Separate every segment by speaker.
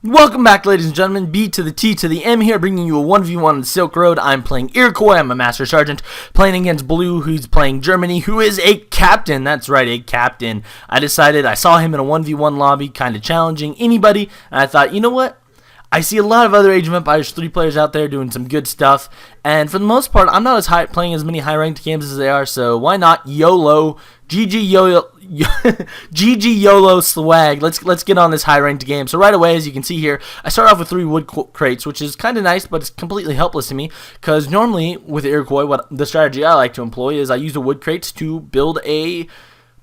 Speaker 1: Welcome back, ladies and gentlemen. B to the T to the M here, bringing you a 1v1 on the Silk Road. I'm playing Iroquois. I'm a Master Sergeant, playing against Blue, who's playing Germany, who is a captain. That's right, a captain. I saw him in a 1v1 lobby, kind of challenging anybody, and I thought, you know what? I see a lot of other Age of Empires 3 players out there doing some good stuff, and for the most part, I'm not playing as many high-ranked games as they are, so why not YOLO, GG YOLO, GG YOLO swag. Let's get on this high-ranked game. So right away, as you can see here, I start off with 3 wood crates, which is kind of nice, but it's completely helpless to me, because normally with Iroquois, what the strategy I like to employ is I use the wood crates to build a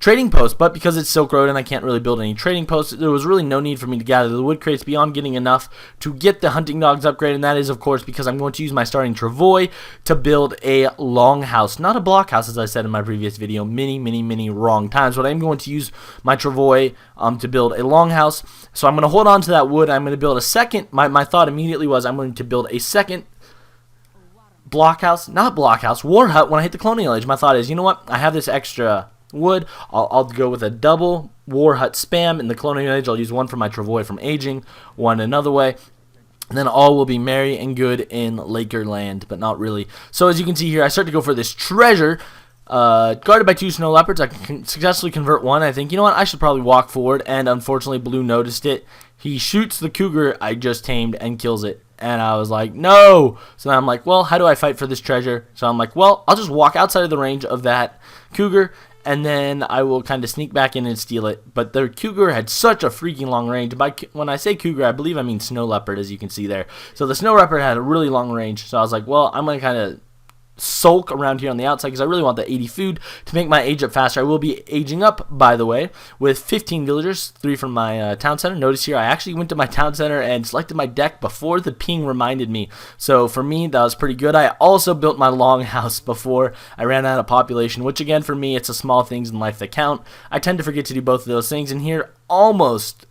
Speaker 1: trading post, but because it's Silk Road and I can't really build any trading posts, there was really no need for me to gather the wood crates beyond getting enough to get the hunting dogs upgrade, and that is, of course, because I'm going to use my starting travois to build a longhouse, not a blockhouse, as I said in my previous video many wrong times, but I'm going to use my travois to build a longhouse. So I'm going to hold on to that wood. I'm going to build a second. My thought immediately was I'm going to build a second war hut when I hit the colonial age. My thought is, you know what, I have this extra wood. I'll go with a double war hut spam. In the colonial age, I'll use one for my travois from aging, one another way, and then all will be merry and good in Lakerland, but not really. So as you can see here, I start to go for this treasure, guarded by 2 snow leopards. I can successfully convert one. I think, you know what, I should probably walk forward, and unfortunately Blue noticed it. He shoots the cougar I just tamed and kills it. And I was like, no! So now I'm like, well, how do I fight for this treasure? So I'm like, well, I'll just walk outside of the range of that cougar, and then I will kind of sneak back in and steal it. But the cougar had such a freaking long range. When I say cougar, I believe I mean snow leopard, as you can see there. So the snow leopard had a really long range. So I was like, well, I'm going to kind of sulk around here on the outside because I really want the 80 food to make my age up faster. I will be aging up, by the way, with 15 villagers, 3 from my town center. Notice here I actually went to my town center and selected my deck before the ping reminded me. So for me, that was pretty good. I also built my longhouse before I ran out of population, which again, for me, it's the small things in life that count. I tend to forget to do both of those things, and here almost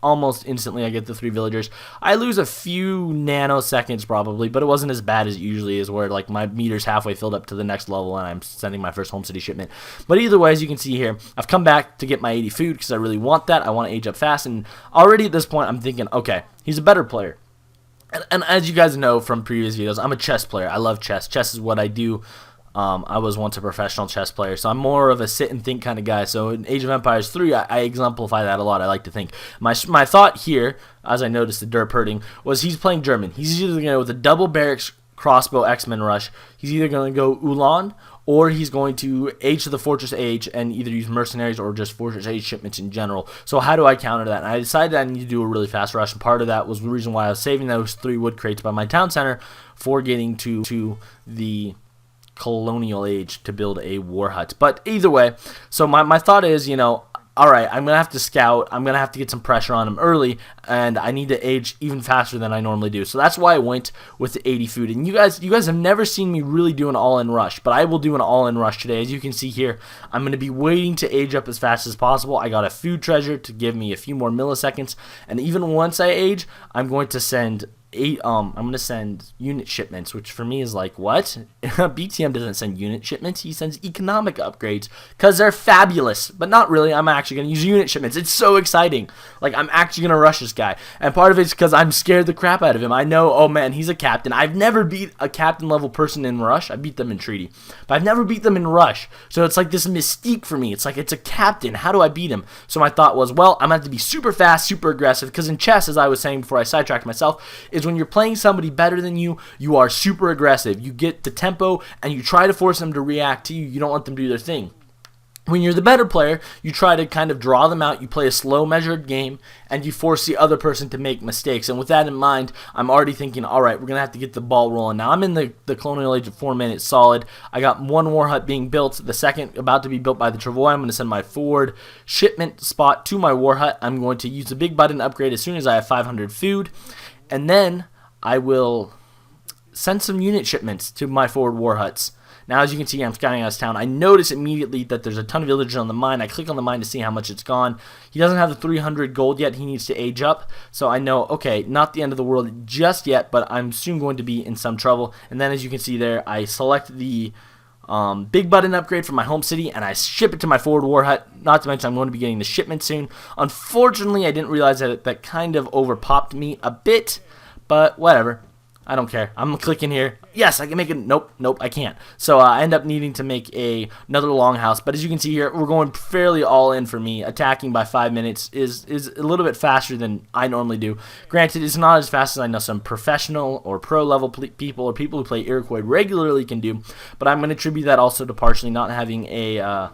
Speaker 1: instantly I get the 3 villagers. I lose a few nanoseconds probably, but it wasn't as bad as it usually is, where like my meter's halfway filled up to the next level and I'm sending my first home city shipment. But either way, as you can see here, I've come back to get my 80 food because I really want that. I want to age up fast, and already at this point I'm thinking, okay, he's a better player. And as you guys know from previous videos, I'm a chess player. I love chess. Chess is what I do. I was once a professional chess player, so I'm more of a sit and think kind of guy. So in Age of Empires 3, I exemplify that a lot. I like to think. My thought here, as I noticed the derp hurting, was he's playing German. He's either going to go with a double barracks crossbow X-Men rush. He's either going to go Ulan, or he's going to age to the Fortress Age and either use mercenaries or just Fortress Age shipments in general. So how do I counter that? And I decided I need to do a really fast rush, and part of that was the reason why I was saving those 3 wood crates by my town center for getting to the colonial age to build a war hut. But either way, so my thought is, you know, alright, I'm going to have to scout, I'm going to have to get some pressure on him early, and I need to age even faster than I normally do. So that's why I went with the 80 food. And you guys have never seen me really do an all-in rush, but I will do an all-in rush today. As you can see here, I'm going to be waiting to age up as fast as possible. I got a food treasure to give me a few more milliseconds, and even once I age, I'm going to send I'm going to send unit shipments, which for me is like, what? BTM doesn't send unit shipments. He sends economic upgrades because they're fabulous, but not really. I'm actually going to use unit shipments. It's so exciting. Like, I'm actually going to rush this guy, and part of it's because I'm scared the crap out of him. I know, oh man, he's a captain. I've never beat a captain level person in rush. I beat them in treaty, but I've never beat them in rush. So it's like this mystique for me. It's like, it's a captain. How do I beat him? So my thought was, well, I'm going to have to be super fast, super aggressive, because in chess, as I was saying before I sidetracked myself, is when you're playing somebody better than you, you are super aggressive. You get the tempo and you try to force them to react to you. You don't let them do their thing. When you're the better player, you try to kind of draw them out. You play a slow, measured game, and you force the other person to make mistakes. And with that in mind, I'm already thinking, all right, we're going to have to get the ball rolling. Now, I'm in the colonial age of 4 minutes solid. I got 1 war hut being built, the second about to be built by the travois. I'm going to send my forward shipment spot to my war hut. I'm going to use the big button upgrade as soon as I have 500 food. And then I will send some unit shipments to my forward war huts. Now, as you can see, I'm scouting out his town. I notice immediately that there's a ton of villagers on the mine. I click on the mine to see how much it's gone. He doesn't have the 300 gold yet. He needs to age up. So I know, okay, not the end of the world just yet, but I'm soon going to be in some trouble. And then, as you can see there, I select the big button upgrade for my home city, and I ship it to my forward war hut. Not to mention I'm going to be getting the shipment soon. Unfortunately, I didn't realize that that kind of overpopped me a bit, but whatever. I don't care. I'm clicking here. Yes, I can make it. Nope, I can't. So I end up needing to make another longhouse. But as you can see here, we're going fairly all in for me. Attacking by 5 minutes is a little bit faster than I normally do. Granted, it's not as fast as I know some professional or pro level people or people who play Iroquois regularly can do. But I'm going to attribute that also to partially not having a.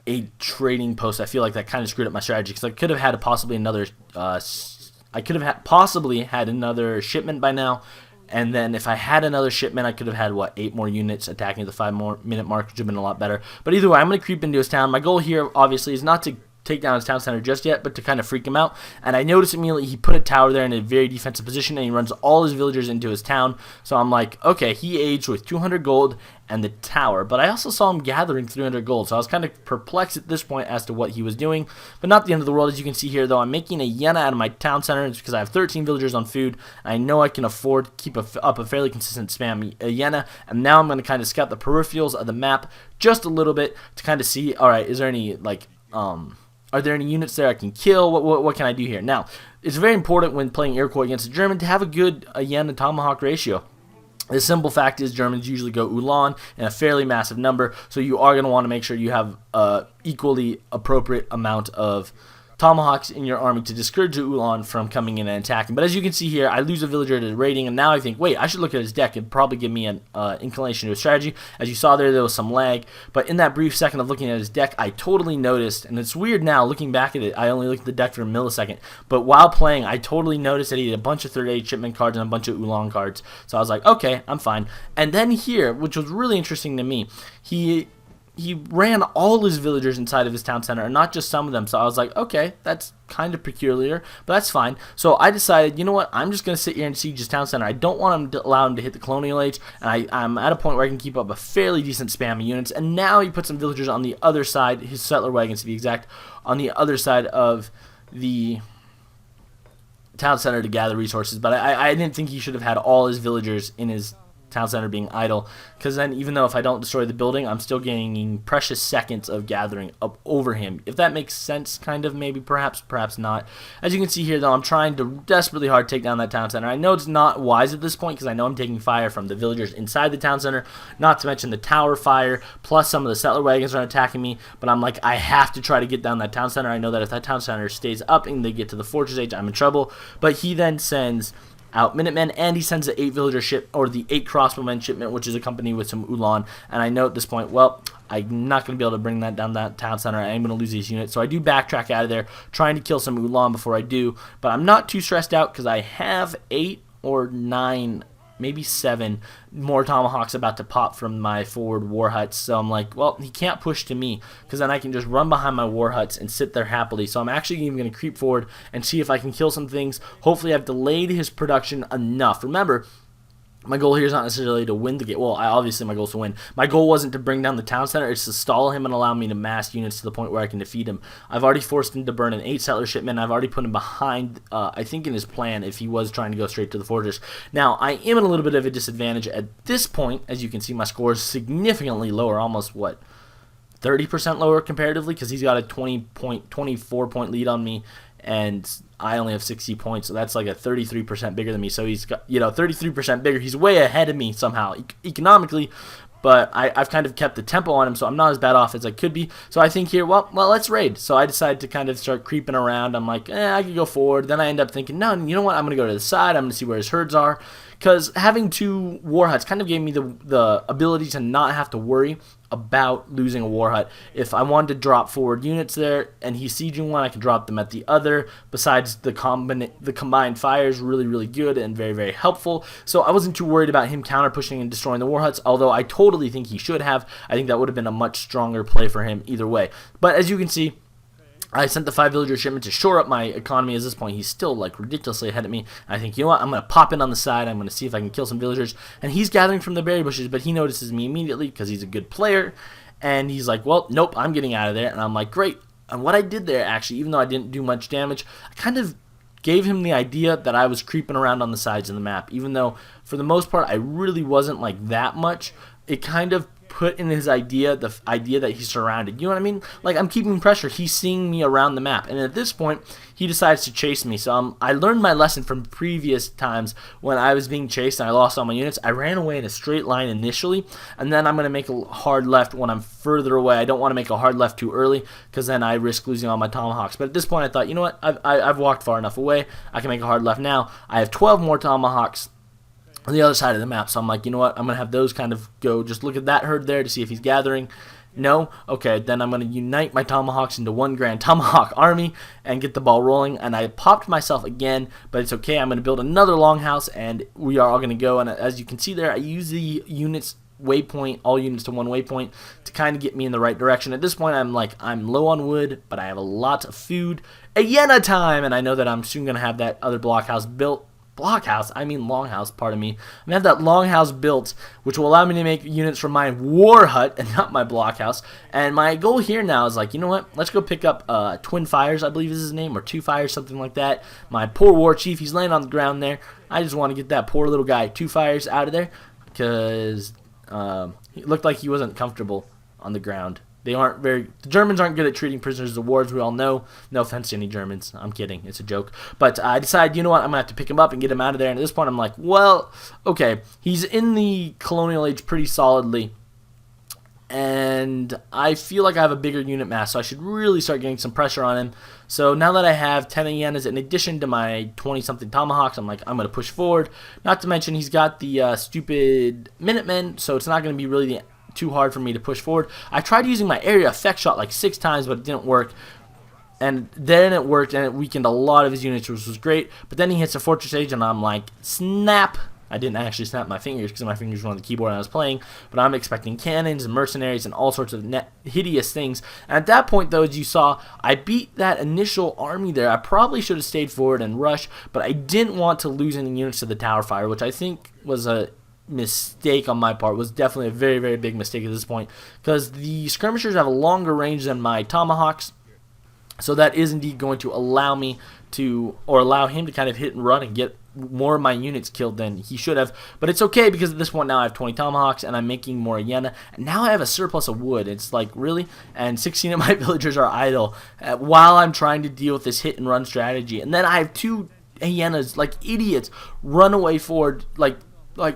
Speaker 1: A trading post. I feel like that kind of screwed up my strategy because I could have had possibly another. I could have possibly had another shipment by now, and then if I had another shipment, I could have had, 8 more units attacking at the 5-minute mark, which would have been a lot better. But either way, I'm going to creep into his town. My goal here, obviously, is not to take down his town center just yet, but to kind of freak him out. And I noticed immediately he put a tower there in a very defensive position, and he runs all his villagers into his town. So I'm like, okay, he aged with 200 gold and the tower. But I also saw him gathering 300 gold, so I was kind of perplexed at this point as to what he was doing. But not the end of the world. As you can see here, though, I'm making a Yena out of my town center. It's because I have 13 villagers on food. I know I can afford to keep up a fairly consistent spam Yena. And now I'm going to kind of scout the peripherals of the map just a little bit to kind of see, all right, is there any, are there any units there I can kill? What can I do here? Now, it's very important when playing Iroquois against a German to have a good yen to tomahawk ratio. The simple fact is Germans usually go Ulan in a fairly massive number, so you are going to want to make sure you have equally appropriate amount of tomahawks in your army to discourage the Ulan from coming in and attacking. But as you can see here, I lose a villager to raiding, and now I think, wait, I should look at his deck and probably give me an inclination to a strategy. As you saw there was some lag, but in that brief second of looking at his deck, I totally noticed, and it's weird now looking back at it, I only looked at the deck for a millisecond, but while playing, I totally noticed that he had a bunch of third age shipment cards and a bunch of Ulan cards, so I was like, okay, I'm fine. And then here, which was really interesting to me, he ran all his villagers inside of his town center, and not just some of them. So I was like, okay, that's kind of peculiar, but that's fine. So I decided, you know what, I'm just going to sit here and siege his town center. I don't want him to allow him to hit the colonial age, and I'm at a point where I can keep up a fairly decent spam of units. And now he put some villagers on the other side, his settler wagons to be exact, on the other side of the town center to gather resources. But I didn't think he should have had all his villagers in his town center being idle, because then even though if I don't destroy the building, I'm still gaining precious seconds of gathering up over him. If that makes sense, kind of, maybe, perhaps not. As you can see here, though, I'm trying to desperately hard take down that town center. I know it's not wise at this point because I know I'm taking fire from the villagers inside the town center, not to mention the tower fire, plus some of the settler wagons are attacking me, but I'm like, I have to try to get down that town center. I know that if that town center stays up and they get to the fortress age, I'm in trouble. But he then sends out Minutemen, and he sends the 8 villager ship, or the 8 crossbowmen shipment, which is accompanied with some Ulan. And I know at this point, well, I'm not going to be able to bring that down that town center. I am going to lose these units, so I do backtrack out of there, trying to kill some Ulan before I do. But I'm not too stressed out because I have 8 or 9, maybe 7 more tomahawks about to pop from my forward war huts. So I'm like, well, he can't push to me because then I can just run behind my war huts and sit there happily. So I'm actually even going to creep forward and see if I can kill some things. Hopefully I've delayed his production enough. Remember, my goal here is not necessarily to win the game. Well, obviously my goal is to win. My goal wasn't to bring down the town center. It's to stall him and allow me to mass units to the point where I can defeat him. I've already forced him to burn an 8 settler shipment. I've already put him behind, I think, in his plan if he was trying to go straight to the fortress. Now, I am in a little bit of a disadvantage at this point. As you can see, my score is significantly lower, almost, 30% lower comparatively, because he's got a 24 point lead on me, and I only have 60 points, so that's like a 33% bigger than me. So he's got, 33% bigger. He's way ahead of me somehow economically, but I've kind of kept the tempo on him, so I'm not as bad off as I could be. So I think here, well, let's raid. So I decided to kind of start creeping around. I'm like, I could go forward. Then I end up thinking, no, you know what? I'm going to go to the side. I'm going to see where his herds are, because having 2 war huts kind of gave me the ability to not have to worry about losing a war hut. If I wanted to drop forward units there and he's sieging one, I can drop them at the other. Besides, the combined fire is really, really good and very, very helpful. So I wasn't too worried about him counter pushing and destroying the war huts, although I totally think he should have. I think that would have been a much stronger play for him either way. But as you can see, I sent the 5 villager shipment to shore up my economy. At this point, he's still like ridiculously ahead of me. I think, you know what, I'm going to pop in on the side. I'm going to see if I can kill some villagers. And he's gathering from the berry bushes, but he notices me immediately because he's a good player. And he's like, well, nope, I'm getting out of there. And I'm like, great. And what I did there, actually, even though I didn't do much damage, I kind of gave him the idea that I was creeping around on the sides of the map, even though for the most part I really wasn't like that much. It kind of put in his idea the idea that he's surrounded. You know what I mean? Like, I'm keeping pressure. He's seeing me around the map, and at this point, he decides to chase me. So I learned my lesson from previous times when I was being chased and I lost all my units. I ran away in a straight line initially, and then I'm going to make a hard left when I'm further away. I don't want to make a hard left too early because then I risk losing all my tomahawks. But at this point, I thought, you know what? I've walked far enough away. I can make a hard left now. I have 12 more tomahawks on the other side of the map, so I'm like, you know what, I'm going to have those kind of go, just look at that herd there to see if he's gathering. No? Okay, then I'm going to unite my tomahawks into one grand tomahawk army and get the ball rolling, and I popped myself again, but it's okay. I'm going to build another longhouse, and we are all going to go, and as you can see there, I use the units waypoint, all units to one waypoint, to kind of get me in the right direction. At this point, I'm low on wood, but I have a lot of food. Hyena time! And I know that I'm soon going to have that other blockhouse built. Longhouse, pardon me. I'm going to have that longhouse built, which will allow me to make units from my war hut and not my blockhouse. And my goal here now is like, you know what? Let's go pick up Twin Fires, I believe is his name, or Two Fires, something like that. My poor war chief, he's laying on the ground there. I just want to get that poor little guy, Two Fires, out of there because it looked like he wasn't comfortable on the ground. The Germans aren't good at treating prisoners of war, as we all know. No offense to any Germans. I'm kidding. It's a joke. But I decided, you know what, I'm going to have to pick him up and get him out of there. And at this point, I'm like, well, okay, he's in the colonial age pretty solidly. And I feel like I have a bigger unit mass, so I should really start getting some pressure on him. So now that I have 10 hyenas in addition to my 20-something tomahawks, I'm like, I'm going to push forward. Not to mention, he's got the stupid Minutemen, so it's not going to be really too hard for me to push forward. I tried using my area effect shot like 6 times, but it didn't work. And then it worked, and it weakened a lot of his units, which was great. But then he hits a fortress age, and I'm like, snap! I didn't actually snap my fingers because my fingers were on the keyboard and I was playing. But I'm expecting cannons and mercenaries and all sorts of hideous things. And at that point, though, as you saw, I beat that initial army there. I probably should have stayed forward and rushed, but I didn't want to lose any units to the tower fire, which I think was a mistake on my part. Was definitely a very, very big mistake at this point, because the skirmishers have a longer range than my tomahawks, so that is indeed going to allow me to, or allow him to kind of hit and run and get more of my units killed than he should have. But it's okay, because at this point now I have 20 tomahawks and I'm making more hyena, and now I have a surplus of wood. It's like, really? And 16 of my villagers are idle while I'm trying to deal with this hit and run strategy. And then I have 2 hyenas like idiots run away forward like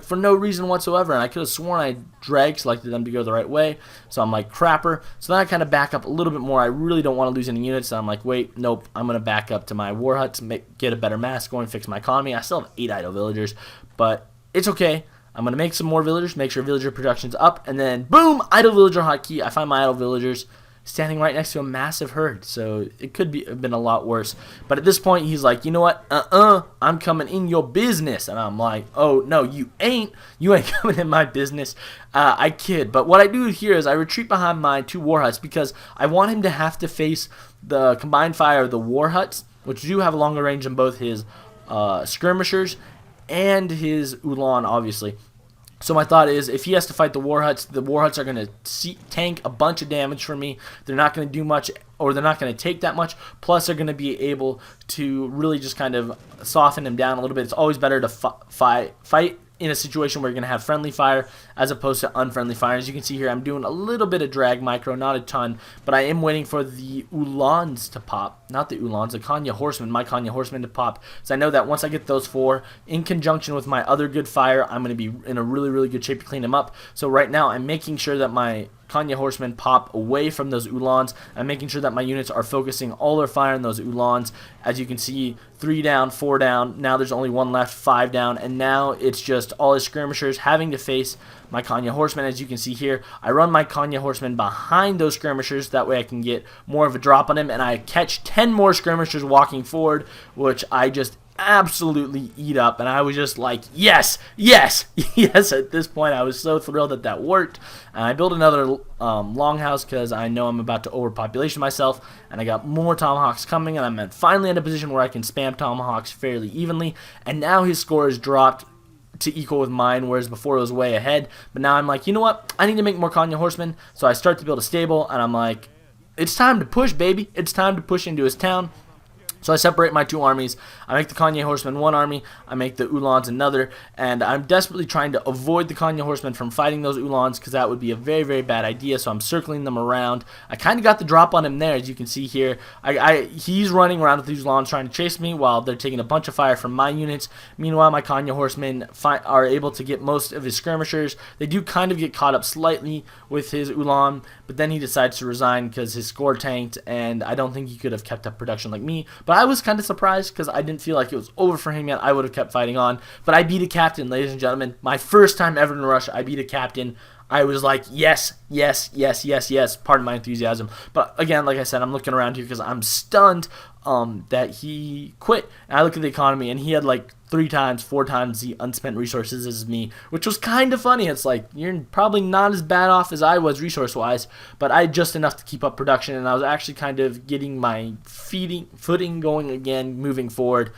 Speaker 1: for no reason whatsoever, and I could have sworn I drag selected them to go the right way, so I'm like, crapper. So then I kind of back up a little bit more. I really don't want to lose any units, so I'm like, wait, nope, I'm going to back up to my war hut to get a better mass, go and fix my economy. I still have 8 idle villagers, but it's okay. I'm going to make some more villagers, make sure villager production's up, and then boom, idle villager hotkey. I find my idle villagers standing right next to a massive herd, so it could have been a lot worse. But at this point, he's like, you know what, I'm coming in your business. And I'm like, oh, no, you ain't coming in my business. I kid. But what I do here is I retreat behind my 2 war huts, because I want him to have to face the combined fire of the war huts, which do have a longer range than both his skirmishers and his Ulan, obviously. So my thought is, if he has to fight the war huts are going to tank a bunch of damage from me. They're not going to do much, or they're not going to take that much. Plus, they're going to be able to really just kind of soften him down a little bit. It's always better to fight in a situation where you're going to have friendly fire as opposed to unfriendly fire. As you can see here, I'm doing a little bit of drag micro, not a ton, but I am waiting for the Ulans to pop. Not the Ulans, the Kanya Horsemen, my Kanya Horsemen to pop. So I know that once I get those 4, in conjunction with my other good fire, I'm going to be in a really, really good shape to clean them up. So right now, I'm making sure that my Kanya Horsemen pop away from those Ulans. I'm making sure that my units are focusing all their fire on those Ulans. As you can see, 3 down, 4 down. Now there's only 1 left, 5 down. And now it's just all his skirmishers having to face my Kanya Horsemen. As you can see here, I run my Kanya Horsemen behind those skirmishers. That way I can get more of a drop on him. And I catch 10 more skirmishers walking forward, which I just absolutely eat up. And I was just like, yes, yes, yes. At this point, I was so thrilled that that worked. And I built another longhouse because I know I'm about to overpopulation myself, and I got more tomahawks coming, and I'm finally in a position where I can spam tomahawks fairly evenly. And now his score is dropped to equal with mine, whereas before it was way ahead. But now I'm like, you know what, I need to make more Kanya Horsemen. So I start to build a stable, and I'm like, it's time to push, baby. It's time to push into his town. So I separate my two armies. I make the Kanye Horsemen one army. I make the Uhlans another. And I'm desperately trying to avoid the Kanye Horsemen from fighting those Uhlans because that would be a very, very bad idea. So I'm circling them around. I kind of got the drop on him there, as you can see here. He's running around with these Uhlans trying to chase me while they're taking a bunch of fire from my units. Meanwhile, my Kanye Horsemen are able to get most of his skirmishers. They do kind of get caught up slightly with his Uhlan, but then he decides to resign because his score tanked, and I don't think he could have kept up production like me. But I was kind of surprised because I didn't feel like it was over for him yet. I would have kept fighting on. But I beat a captain, ladies and gentlemen. My first time ever in Russia, I beat a captain. I was like, yes, yes, yes, yes, yes. Pardon my enthusiasm. But again, like I said, I'm looking around here because I'm stunned that he quit. And I look at the economy, and he had like 3 times, 4 times the unspent resources as me, which was kind of funny. It's like, you're probably not as bad off as I was resource-wise, but I had just enough to keep up production, and I was actually kind of getting my footing going again, moving forward.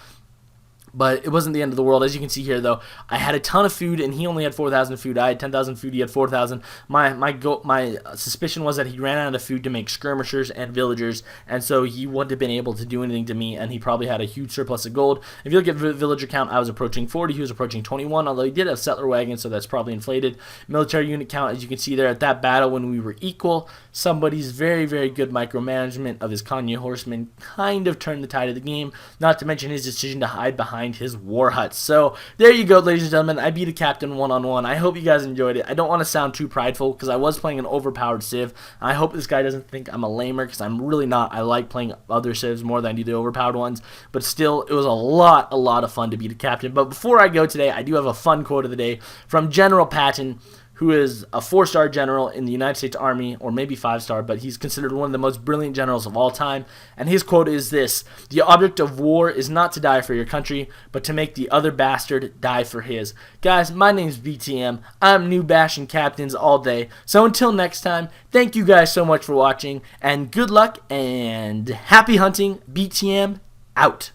Speaker 1: But it wasn't the end of the world. As you can see here, though, I had a ton of food, and he only had 4,000 food. I had 10,000 food. He had 4,000. My suspicion was that he ran out of food to make skirmishers and villagers, and so he wouldn't have been able to do anything to me, and he probably had a huge surplus of gold. If you look at villager count, I was approaching 40. He was approaching 21, although he did have settler wagons, so that's probably inflated. Military unit count, as you can see there, at that battle when we were equal, somebody's very, very good micromanagement of his Kanye horsemen kind of turned the tide of the game, not to mention his decision to hide behind his war huts. So there you go, ladies and gentlemen. I beat a captain one-on-one. I hope you guys enjoyed it. I don't want to sound too prideful because I was playing an overpowered civ. I hope this guy doesn't think I'm a lamer because I'm really not. I like playing other civs more than I do the overpowered ones. But still, it was a lot of fun to beat a captain. But before I go today, I do have a fun quote of the day from General Patton, who is a 4-star general in the United States Army, or maybe 5-star, but he's considered one of the most brilliant generals of all time. And his quote is this: "The object of war is not to die for your country, but to make the other bastard die for his." Guys, my name's BTM. I'm new bashing captains all day. So until next time, thank you guys so much for watching, and good luck and happy hunting. BTM out.